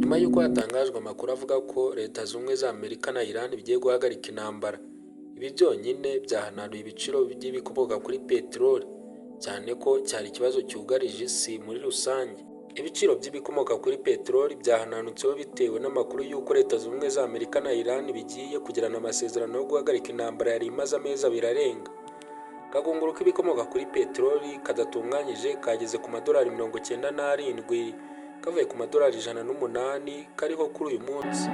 Nyuma y'uko hatangajwe amakuru avuga ko Leta Zunze Ubumwe za Amerika na Iran bigiye guhagarika intambara, ibi byonyine byahananuye ibiciro by'ibikomoka kuri peteroli, cyane ko cyari ikibazo cyugarije isi muri rusange. Ibiciro by'ibikomoka kuri peteroli byahananutseho bitewe n'amakuru y'uko Leta Zunze Ubumwe za Amerika na Iran bigiye kugirana amasezerano yo guhagarika intambara yari imaze amezi 2 arenga. Akagunguru k'ibikomoka kuri peteroli kadatunganyije kageze ku madolari 97, kavuye ku madolari 108 kariho kuri uyu munsi.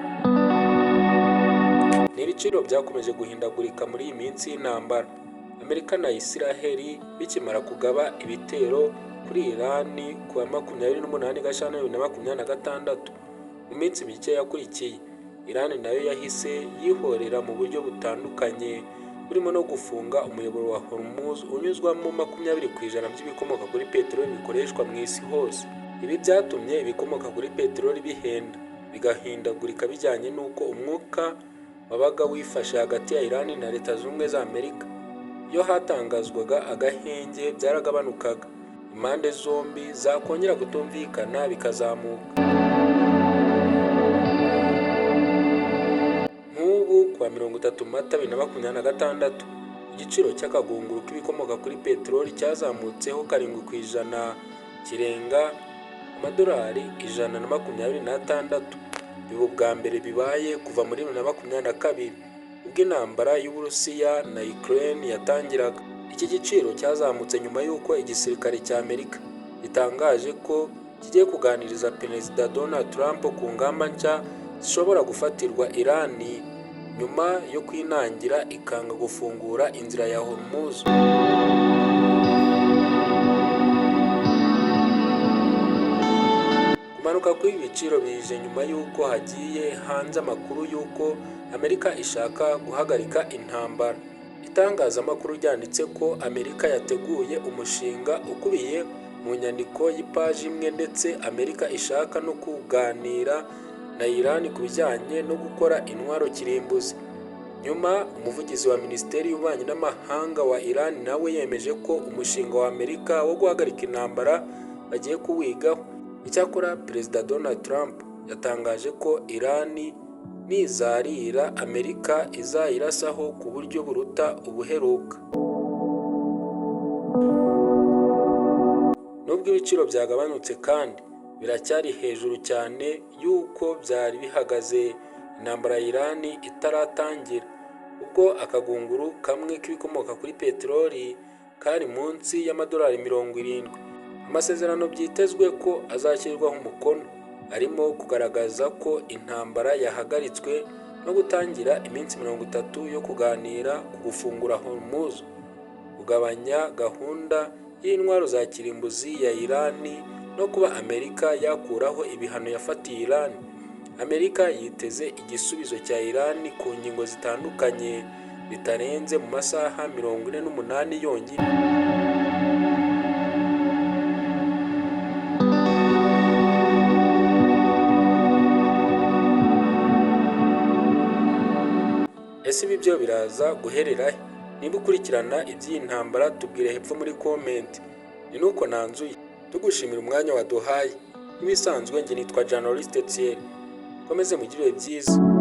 Ni ibiciro byakomeje guhindagurika muri iyi minsi y'intambara. Amerika na Isiraheli bikimara kugaba ibitero kuri Iran ku wa 28 Gashyantare 2026. Mu minsi mike yakurikiye, Iran nayo yahise yihorera mu buryo butandukanye, burimo no gufunga umuyoboro wa Hormuz unyuzwamo 20% by'ibikomoka kuri peteroli bikoreshwa mu isi hose. Ibi byatumye ibikomoka kuri peteroli bihenda, bigahindagurika bijyanye n'uko umwuka wabaga wifashe hagati ya Iran na Leta Zunze Ubumwe za Amerika. Iyo hatangazwaga agahenge byaragabanukaga, impande zombi zakongera kutumvikana bikazamuka. Nk'ubu kwa 30 Mata 2026, igiciro cy'akagunguru k'ibikomoka kuri peteroli cyazamutseho 7%, kirenga amadolari 126. Biba ubwa mbere bibaye kuva muri 2022 ubwo intambara y'Uburusiya na Ukraine yatangiraga. Iki giciro cyazamutse nyuma y'uko igisirikare cya Amerika gitangaje ko kigiye kuganiriza Perezida Donald Trump ku ngamba nshya zishobora gufatirwa Iran nyuma yo kwinangira ikanga gufungura inzira ya Hormuz. Kumanuka kw'ibi biciro bije nyuma y'uko hagiye hanze amakuru y'uko Amerika ishaka guhagarika intambara. Itangazamakuru ryanditse ko Amerika yateguye umushinga ukubiye mu nyandiko y'ipaji imwe, ndetse Amerika ishaka no kuganira na Iran ku bijyanye no gukora intwaro kirimbuzi. Nyuma umuvugizi wa Minisiteri y'Ububanyi n'Amahanga wa Iran nawe yemeje ko umushinga wa Amerika wo guhagarika intambara bagiye kuwigaho. Icyakora Perezida Donald Trump yatangaje ko Iran nizarira Amerika izayirasaho ku buryo buruta ubuheruka. Nubwo ibiciro byagabanutse kandi biracyari hejuru cyane y'uko byari bihagaze intambara ya Iran itaratangira, ubwo akagunguru kamwe k'ibikomoka kuri peteroli kari munsi y'amadolari 70. Amasezerano byitezwe ko azashyirwaho umukono arimo kugaragaza ko intambara yahagaritswe no gutangira iminsi 30 yo kuganira ku gufungura Hormuz, kugabanya gahunda y'intwaro za kirimbuzi ya Iran no kuba Amerika yakuraho ibihano yafatiye Iran. Amerika yiteze igisubizo cya Iran ku ngingo zitandukanye bitarenze mu masaha 48 yonyine. Ese ibi byo biraza guherera? Niba ukurikirana iby'iyi ntambara tubwire hepfo muri comment. Ni nuko nanzuye tugushimira umwanya waduhaye. Nk'ibisanzwe njye nitwa Journaliste Thierry. Komeze mugire byiza.